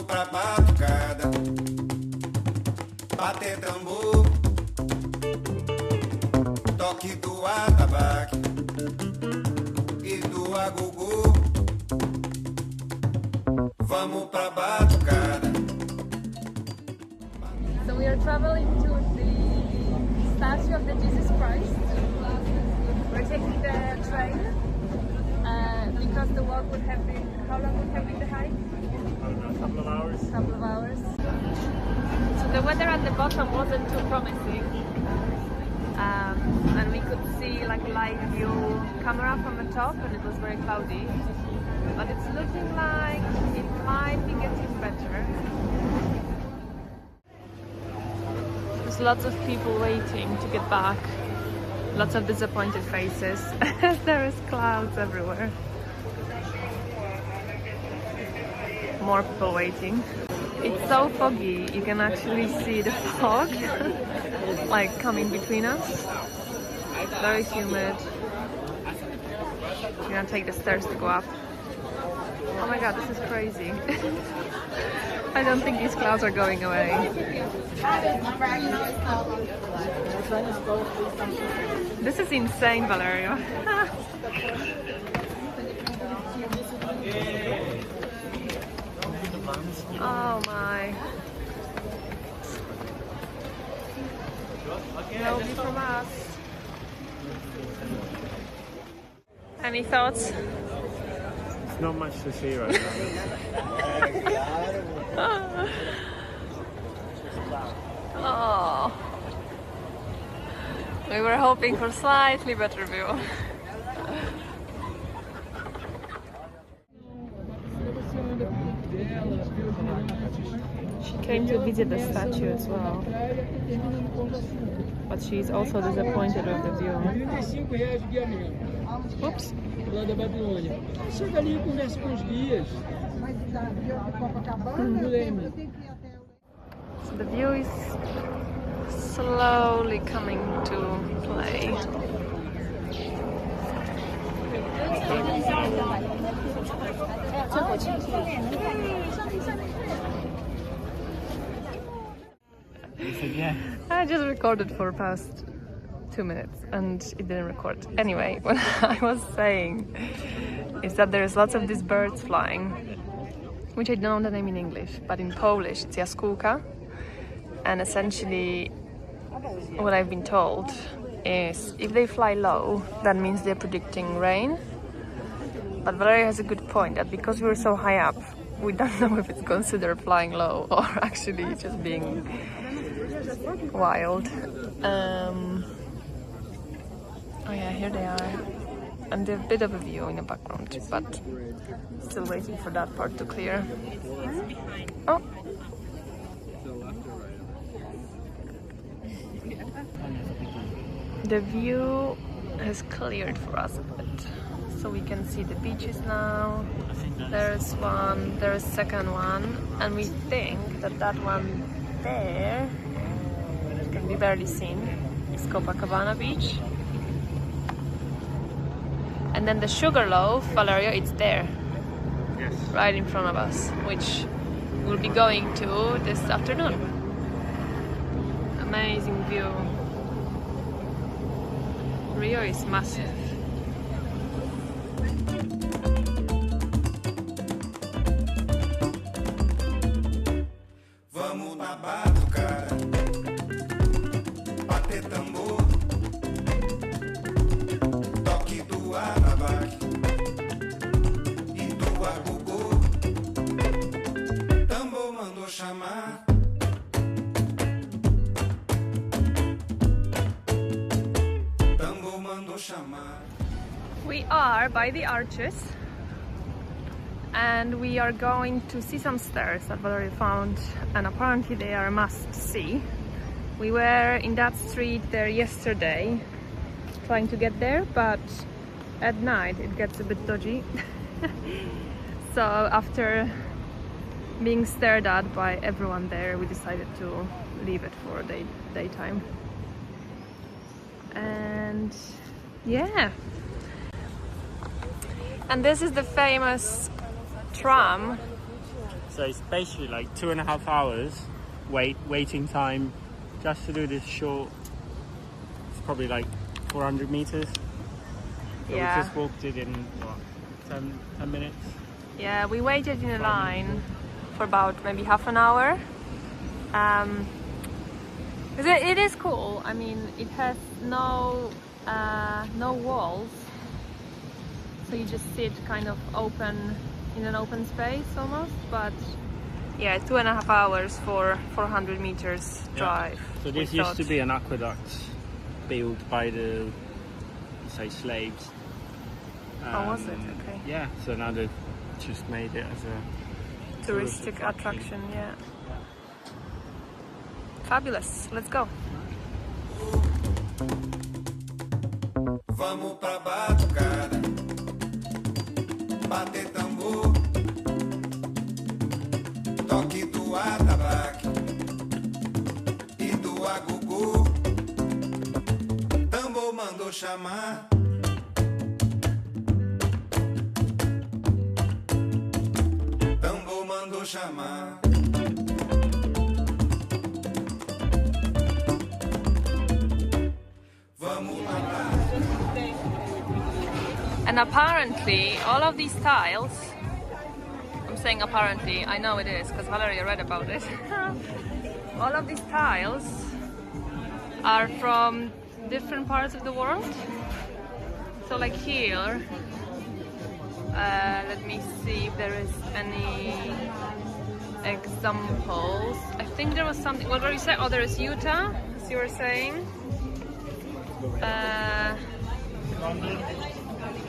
Vamos pra batucada, bater tambor, toque do atabaque e do agogô. Vamos pra batucada. So we are traveling to the statue of the Jesus Christ. We're taking the train because the walk would have been, how long would have been the hike? A couple of hours. Couple of hours. So the weather at the bottom wasn't too promising, and we could see like live view camera from the top, and it was very cloudy. But it's looking like it might be getting better. There's lots of people waiting to get back. Lots of disappointed faces. There is clouds everywhere. More people waiting. It's so foggy, you can actually see the fog like coming between us. Very humid. We're gonna take the stairs to go up. Oh my god, this is crazy. I don't think these clouds are going away. This is insane, Valerio. Oh my. No view from us. Any thoughts? There's not much to see right now. Oh. We were hoping for slightly better view. She came to visit the statue as well, but she's also disappointed with the view. Oops. Lá da Babilônia. Chega ali e conversa com os guias. So the view is slowly coming to play. I just recorded for past 2 minutes and it didn't record. Anyway, what I was saying is that there's lots of these birds flying, which I don't know the name in English, but in Polish it's jaskółka. And essentially what I've been told is if they fly low, that means they're predicting rain. But Valeria has a good point that because we're so high up, we don't know if it's considered flying low or actually just being wild. Oh yeah, here they are. And there's a bit of a view in the background, but still waiting for that part to clear. Oh! The view has cleared for us a bit, so we can see the beaches now. There's one, there's a second one, and we think that that one there can be barely seen. It's Copacabana Beach. And then the Sugarloaf, Valerio, it's there. Yes. Right in front of us, which we'll be going to this afternoon. Amazing view. Rio is massive. Vamos na batucada, bater tambor, toque do atabaque e do agogô. Tambor mandou chamar. Tambor mandou chamar. We are by the arches and we are going to see some stairs that Valerie found, and apparently they are a must-see. We were in that street there yesterday trying to get there, but at night it gets a bit dodgy. So after being stared at by everyone there, we decided to leave it for daytime. And yeah, and this is the famous tram So it's basically like 2.5 hours waiting time just to do this short. It's probably like 400 meters. So Yeah. we just walked it in what, 10 minutes. Yeah, we waited in a line for about maybe half an hour. 'Cause it is cool. I mean, it has no walls, so you just sit kind of open in an open space almost. But yeah, 2.5 hours for 400 meters drive. Yeah. So this we used to thought. be an aqueduct built by the, say, slaves. Oh, was it? Okay. Yeah. So now they've just made it as a Touristic attraction. Yeah. Fabulous. Let's go. Vamos pra batucada, bater tambor, toque do atabaque e do agogô. Tambor mandou chamar. Tambor mandou chamar. Vamos lá. And apparently, all of these tiles, I'm saying apparently, I know it is because Valeria read about it. All of these tiles are from different parts of the world. So like here, let me see if there is any examples. I think there was something, what were you saying? Oh, there is Utah, as you were saying.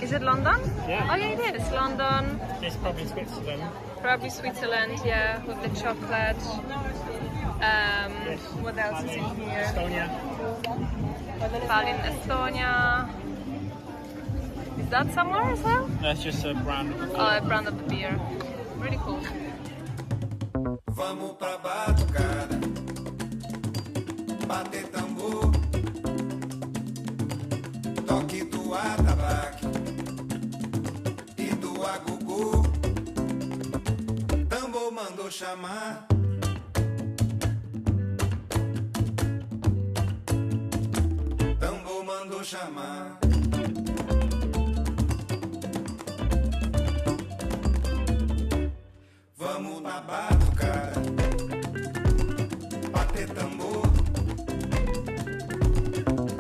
Is it London? Yeah. Oh yeah, it is London. It's probably Switzerland. Probably Switzerland, yeah, with the chocolate. Yes. What else is in here? Estonia. Tallinn, Estonia. Is that somewhere as well? That's just a brand of Oh, a brand of the beer. Really cool. Vamos pra batucada, bater tambor, toque do atabaque e do agogô. Tambor mandou chamar. Tambor mandou chamar. Vamos na batucada, bater tambor,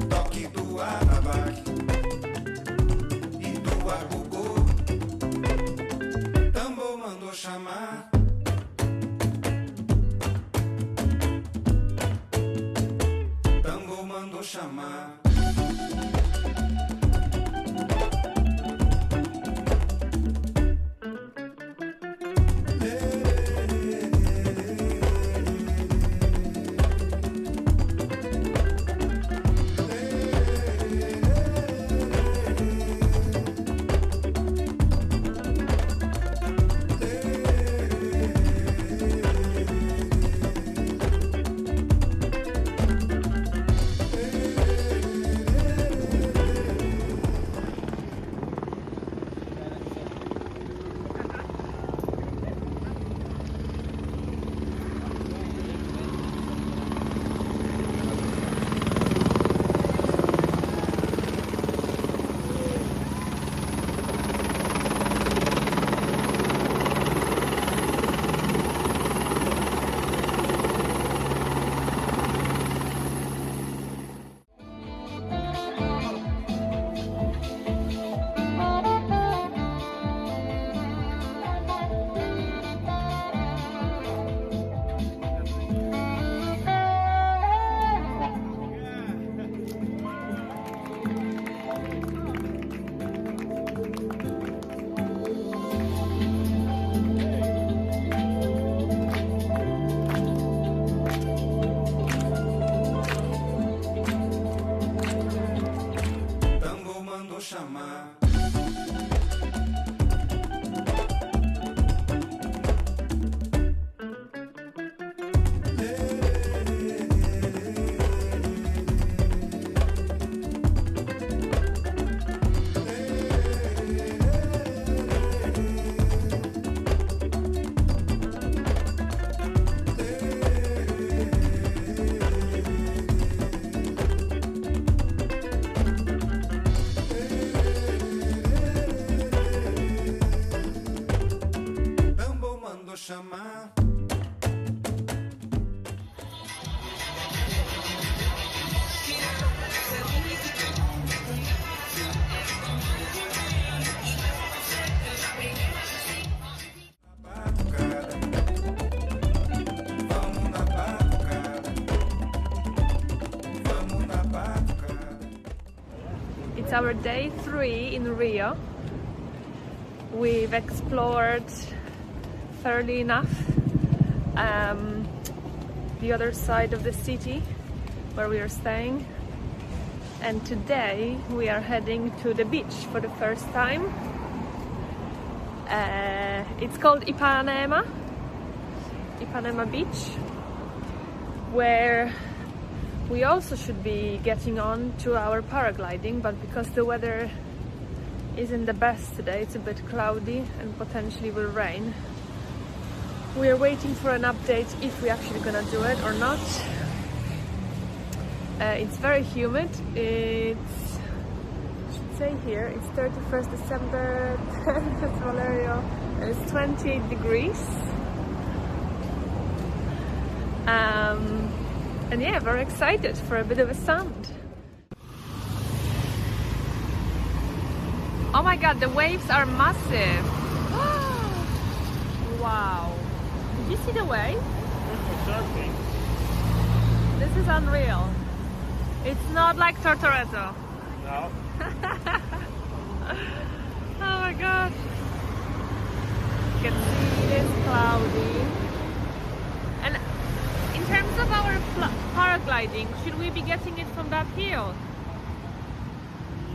toque do atabaque e do agogô. Tambor mandou chamar. Tambor mandou chamar. Chamar. It's our day 3 in Rio. We've explored thoroughly enough the other side of the city where we are staying, and today we are heading to the beach for the first time. It's called Ipanema Beach, where we also should be getting on to our paragliding, but because the weather isn't the best today, it's a bit cloudy and potentially will rain. We are waiting for an update if we're actually gonna do it or not. It's very humid. It's, I should say here, it's 31st December, 10th Valerio, and it's 28 degrees. And yeah, very excited for a bit of a sand. Oh my god, the waves are massive. Wow. Did you see the wave? Surfing. This is unreal. It's not like Tortoreto. No. Oh my god. You can see it's cloudy. And in terms of our paragliding, should we be getting it from that hill?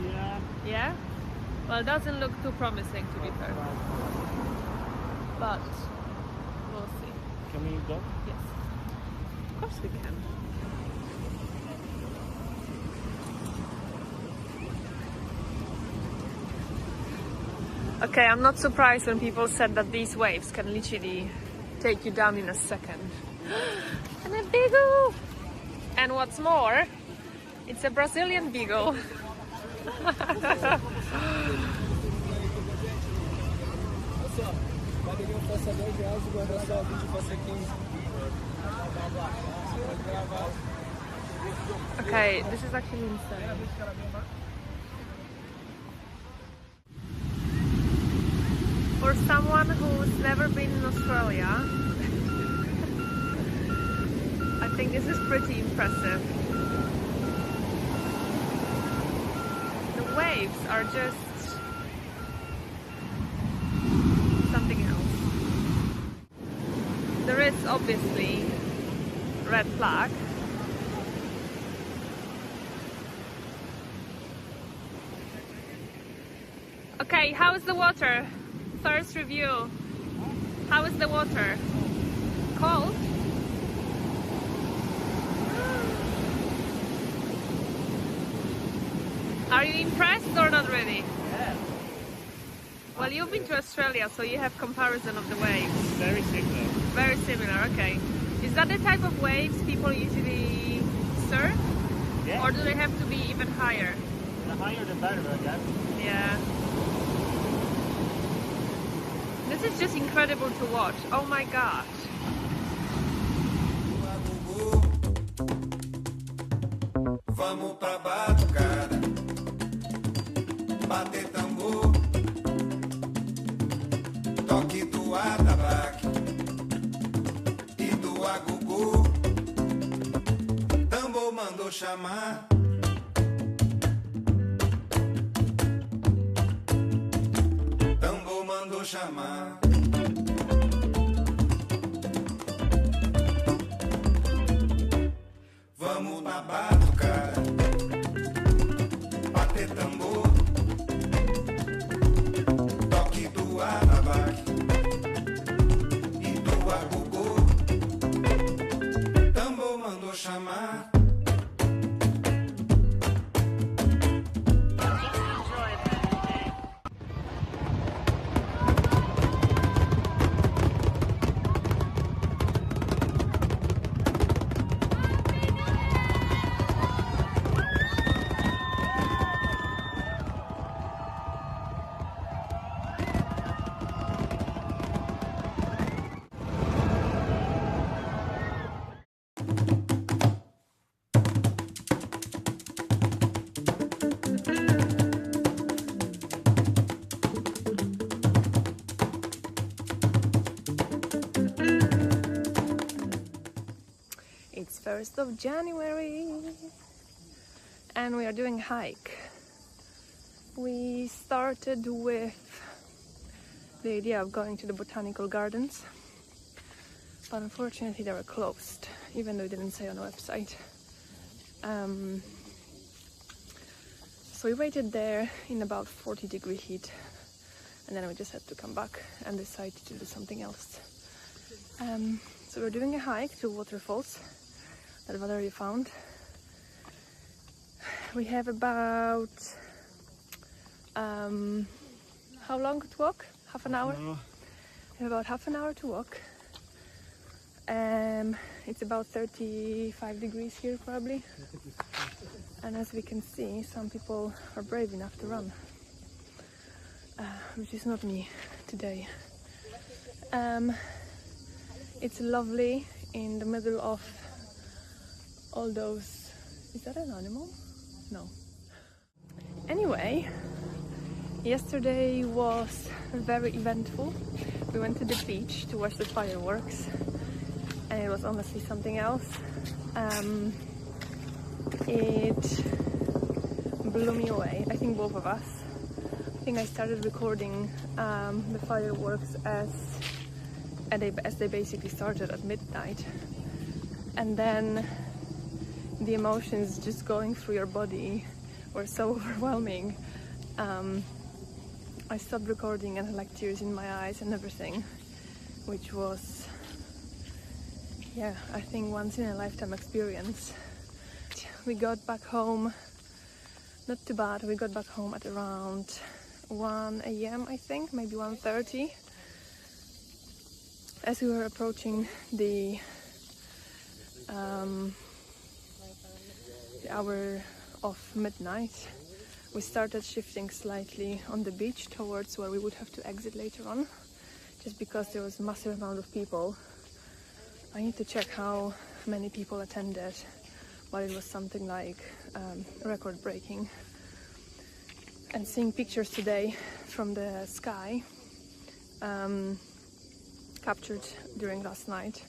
Yeah. Yeah? Well, it doesn't look too promising, to be fair. But we'll see. Can we go? Yes. Of course we can. Okay, I'm not surprised when people said that these waves can literally take you down in a second. And a beagle! And what's more, it's a Brazilian beagle. Okay, this is actually insane. For someone who's never been in Australia, I think this is pretty impressive. The waves are just something else. There is obviously red flag. Okay, how is the water? First review. How is the water? Cold? Are you impressed or not really? Yeah. Well, you've been to Australia, so you have comparison of the waves. Very similar. Very similar, okay. Is that the type of waves people usually surf? Yeah. Or do they have to be even higher? The higher the better, I guess. Yeah. This is just incredible to watch. Oh my gosh. Vamos pra batucada, bater tambor, toque do atabaque e do agogô. Tambor mandou chamar. Tambor mandou chamar. Vamos na batucada, bater tambor, toque do atabaque e do agogô. Tambor mandou chamar. It's 1st of January and we are doing a hike We started with the idea of going to the botanical gardens, but unfortunately they were closed, even though it didn't say on the website. So we waited there in about 40-degree heat, and then we just had to come back and decide to do something else. So we're doing a hike to waterfalls that Valerie found. We have about how long to walk? Half an hour? We have about half an hour to walk. It's about 35 degrees here probably. And as we can see, some people are brave enough to run. Which is not me today. It's lovely in the middle of all those... Is that an animal? No. Anyway, yesterday was very eventful. We went to the beach to watch the fireworks, and it was honestly something else. It blew me away, I think both of us. I think I started recording the fireworks as they basically started at midnight, and then the emotions just going through your body were so overwhelming. I stopped recording and had like tears in my eyes and everything, which was, yeah, I think once in a lifetime experience. We got back home, not too bad. We got back home at around 1 a.m. I think, maybe 1:30. As we were approaching the hour of midnight, we started shifting slightly on the beach towards where we would have to exit later on, just because there was a massive amount of people. I need to check how many people attended, but it was something like record-breaking. And seeing pictures today from the sky, captured during last night,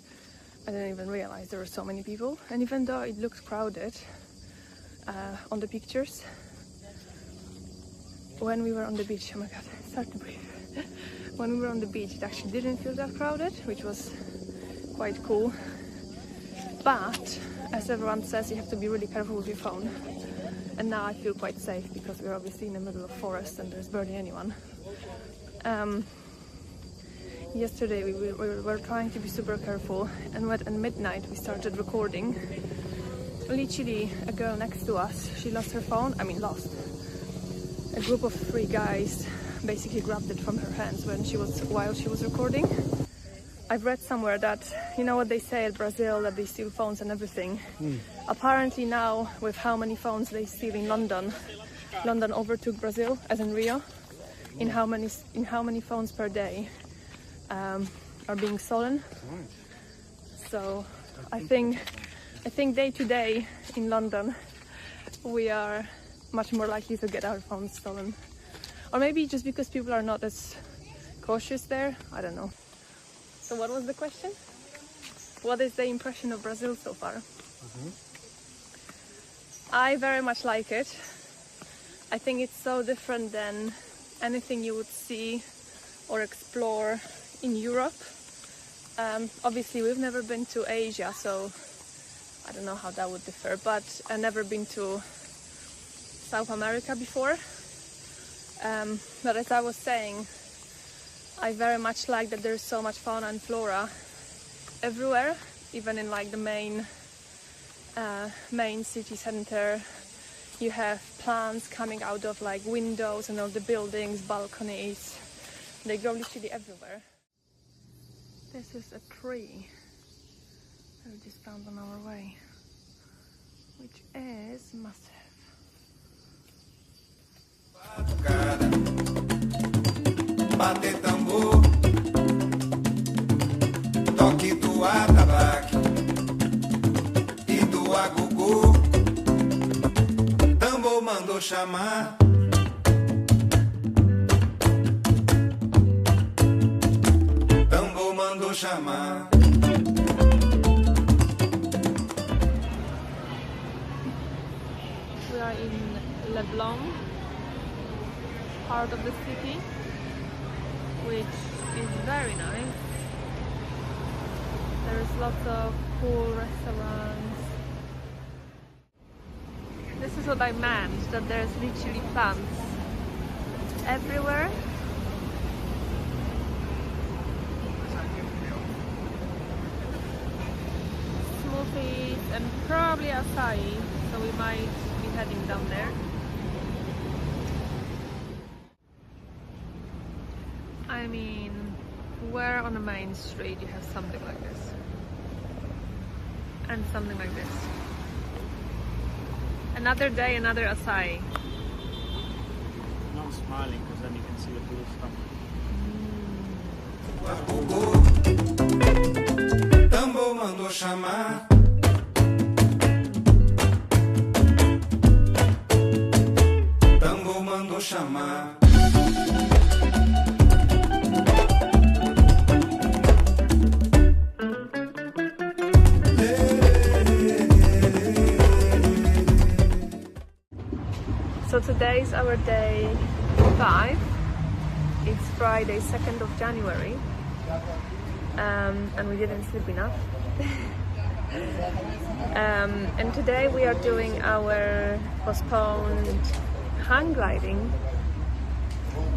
I didn't even realize there were so many people. And even though it looked crowded on the pictures, when we were on the beach, oh my god, I start to breathe. When we were on the beach, it actually didn't feel that crowded, which was quite cool. But as everyone says, you have to be really careful with your phone. And now I feel quite safe because we're obviously in the middle of forest and there's barely anyone. Yesterday we were trying to be super careful, and at midnight we started recording. Literally, a girl next to us, she lost her phone. I mean, lost. A group of 3 guys basically grabbed it from her hands while she was recording. I've read somewhere that, you know what they say at Brazil, that they steal phones and everything. Apparently now, with how many phones they steal in London, London overtook Brazil, as in Rio, in how many phones per day are being stolen. So I think day to day in London we are much more likely to get our phones stolen, or maybe just because people are not as cautious there. I don't know. So what was the question? What is the impression of Brazil so far? I very much like it. I think it's so different than anything you would see or explore in Europe. Obviously we've never been to Asia, so I don't know how that would differ, but I've never been to South America before. But as I was saying, I very much like that there's so much fauna and flora everywhere, even in like the main city center. You have plants coming out of like windows and all the buildings, balconies. They grow literally everywhere. This is a tree that we just found on our way, which is massive. Bater tambor, toque do atabaque e do agogô. Tambor mandou chamar. Tambor mandou chamar. We are in Leblon, part of the city, which is very nice. There's lots of cool restaurants. This is what I meant, that there's literally plants everywhere. Smoothies and probably açaí, so we might be heading down there. I mean, where on the main street you have something like this? And something like this. Another day, another açaí. I'm not smiling because then you can see the blue stuff. Tambor mandou chamar. Tambor mandou chamar. So today is our day 5. It's Friday, 2nd of January. And we didn't sleep enough. And today we are doing our postponed hang gliding.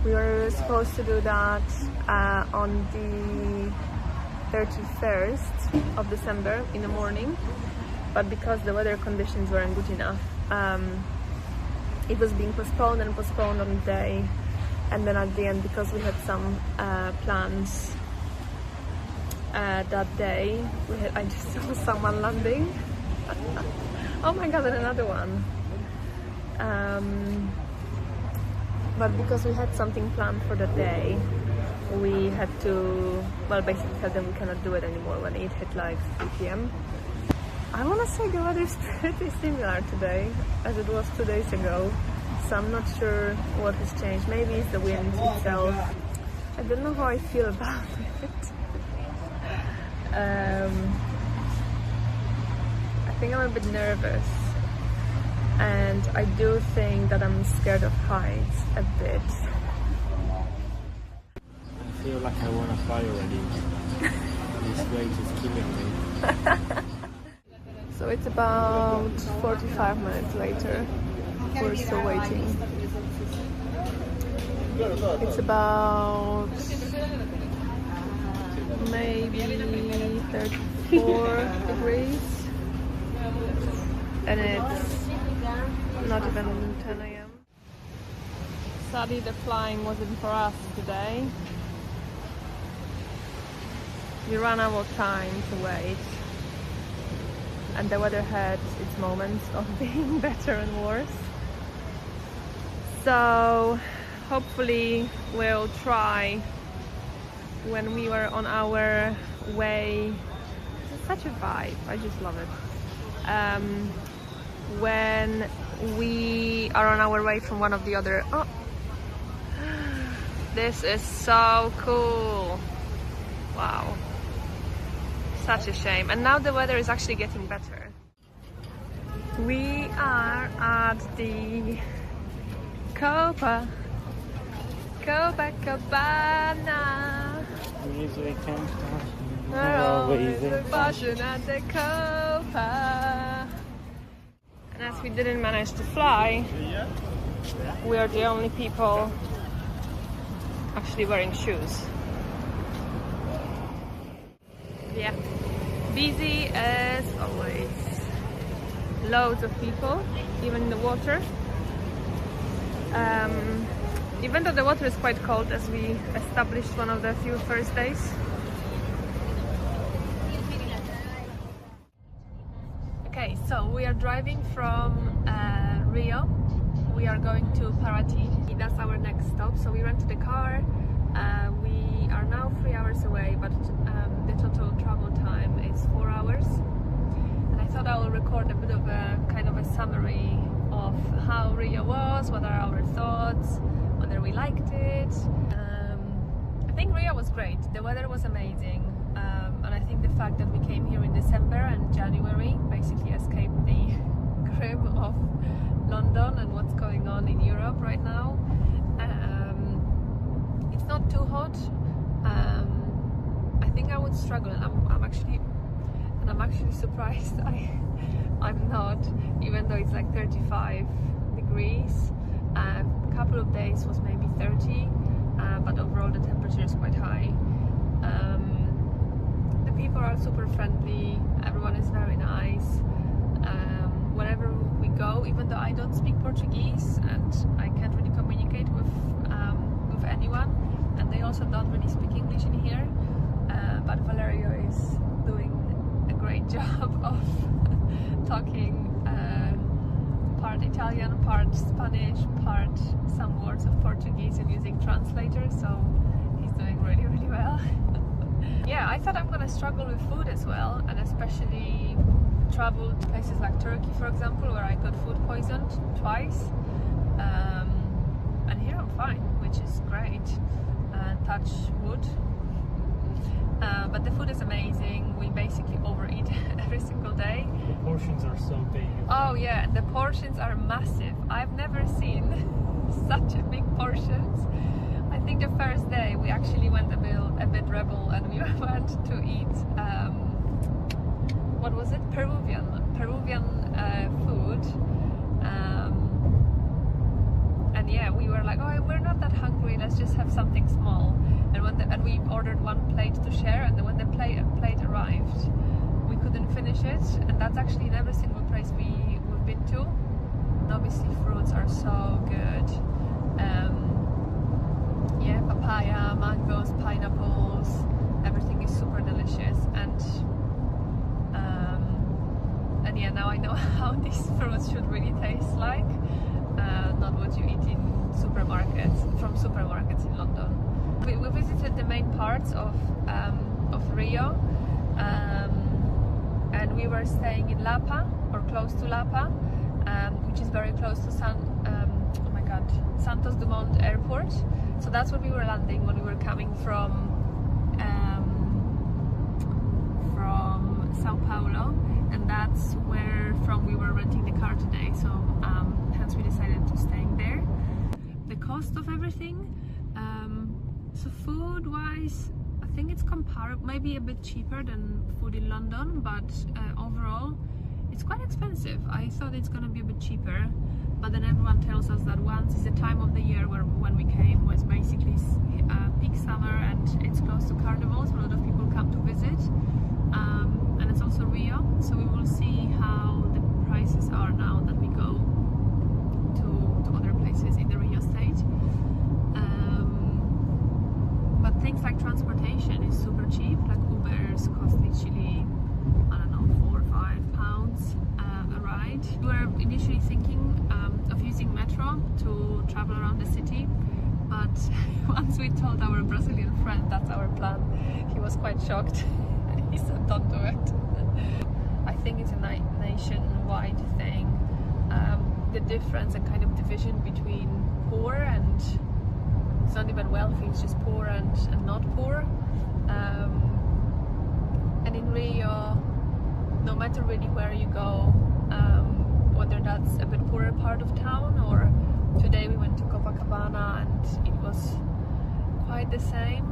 We were supposed to do that on the 31st of December in the morning, but because the weather conditions weren't good enough, it was being postponed and postponed on the day. And then at the end, because we had some plans that day, I just saw someone landing. Oh my god, and another one. But because we had something planned for the day, we had to, well, basically tell them we cannot do it anymore when it hit like 3 p.m. I want to say the weather is pretty similar today as it was 2 days ago, so I'm not sure what has changed. Maybe it's the wind itself. I don't know how I feel about it. I think I'm a bit nervous, and I do think that I'm scared of heights a bit. I feel like I want to fly already. This weight is killing me. So it's about 45 minutes later. We're still waiting. It's about maybe 34 degrees, and it's not even 10 a.m. Sadly, the flying wasn't for us today. We ran out of time to wait, and the weather had its moments of being better and worse. So hopefully we'll try when we were on our way. It's such a vibe, I just love it. When we are on our way from one of the other... Oh, this is so cool. Wow. Such a shame. And now the weather is actually getting better. We are at the Copacabana. Usually can't We're always with fashion at the Copa. And as we didn't manage to fly, we are the only people actually wearing shoes. Yeah, busy as always. Loads of people, even in the water. Even though the water is quite cold, as we established one of the few first days. Okay, so we are driving from Rio. We are going to Paraty. That's our next stop. So we rented a car. We are now 3 hours away, but the total travel time is 4 hours. And I thought I will record a bit of a kind of a summary of how Rio was, what are our thoughts, whether we liked it. I think Rio was great. The weather was amazing, and I think the fact that we came here in December and January basically escaped the grim of London and what's going on in Europe right now. not too hot. I think I would struggle, and I'm actually surprised I'm not, even though it's like 35 degrees. A couple of days was maybe 30, but overall the temperature is quite high. The people are super friendly, everyone is very nice. Wherever we go, even though I don't speak Portuguese and I can't really communicate with anyone, and they also don't really speak English in here, but Valerio is doing a great job of talking part Italian, part Spanish, part some words of Portuguese, and using translators, so he's doing really, really well. Yeah, I thought I'm gonna struggle with food as well, and especially travel to places like Turkey, for example, where I got food poisoned twice, and here I'm fine, which is great. Touch wood. But the food is amazing. We basically overeat every single day. The portions are so big. Oh yeah, the portions are massive. I've never seen such a big portions. I think the first day we actually went a bit rebel, and we went to eat what was it? Peruvian food. And yeah, we were like, oh, we're not that hungry, let's just have something small. And we ordered one plate to share, and then when the plate arrived, we couldn't finish it. And that's actually in every single place we've been to. And obviously fruits are so good. Yeah, papaya, mangoes, pineapples, everything is super delicious. And yeah, now I know how these fruits should really taste like, not what you eat in supermarkets in London. We visited the main parts of Rio, and we were staying in Lapa, or close to Lapa, which is very close to Santos Dumont Airport. So that's where we were landing when we were coming from Sao Paulo, and that's where from we were renting the car today. So hence we decided to staying there. The cost of everything, so food-wise, I think it's comparable, maybe a bit cheaper than food in London, but overall it's quite expensive. I thought it's gonna be a bit cheaper, but then everyone tells us that once is the time of the year when we came was basically peak summer, and it's close to carnivals. A lot of people come to visit, and it's also Rio, so we will see how the prices are now that we go to other places in the Rio state. But things like transportation is super cheap, like Ubers cost literally, I don't know, £4 or £5 a ride. We were initially thinking of using metro to travel around the city, but once we told our Brazilian friend that's our plan, he was quite shocked. He said, don't do it. I think it's a nationwide thing. The difference and kind of division between poor and, it's not even wealthy, it's just poor and not poor. And in Rio, no matter really where you go, whether that's a bit poorer part of town, or today we went to Copacabana and it was quite the same,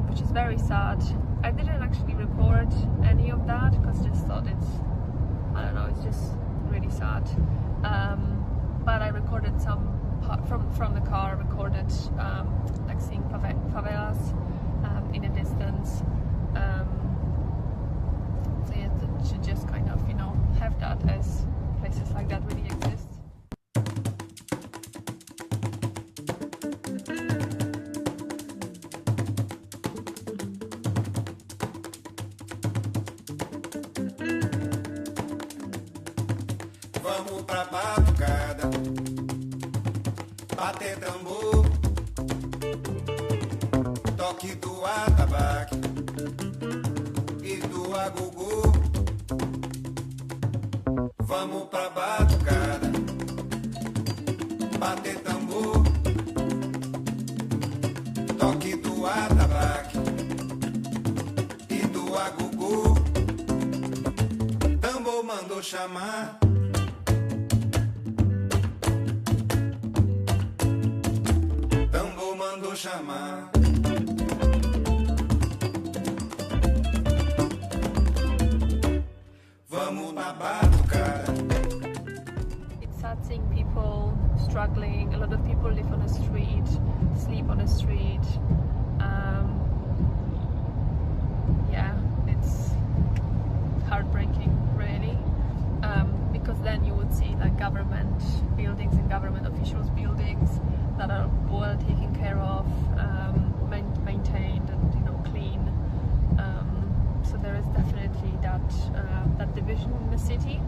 which is very sad. I didn't actually record any of that because I just thought it's just really sad. But I recorded some from the car, recorded like seeing favelas in a distance. So yeah, to just kind of, have that as places like that really exist. Vamos pra batucada, bater tambor, toque do atabaque e do agogô. Vamos pra batucada, bater tambor, toque do atabaque e do agogô. Tambor mandou chamar. Chamar. start seeing people struggling. A lot of people live on the street, sleep on the street. Yeah, it's heartbreaking, really, because then you would see like government buildings and government officials' buildings that are well taken care of, maintained, and clean. So there is definitely that division in the city.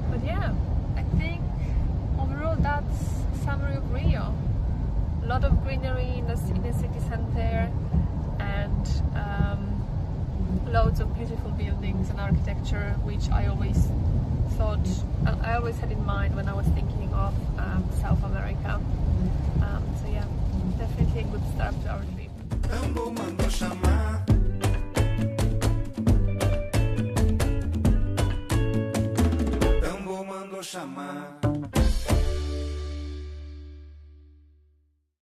But yeah, I think overall that's a summary of Rio. A lot of greenery in the city center, and loads of beautiful buildings and architecture, which I always had in mind when I was thinking of South America. So yeah, definitely a good start to our trip. Tambo mandou chamar. Tambo mandou chamar.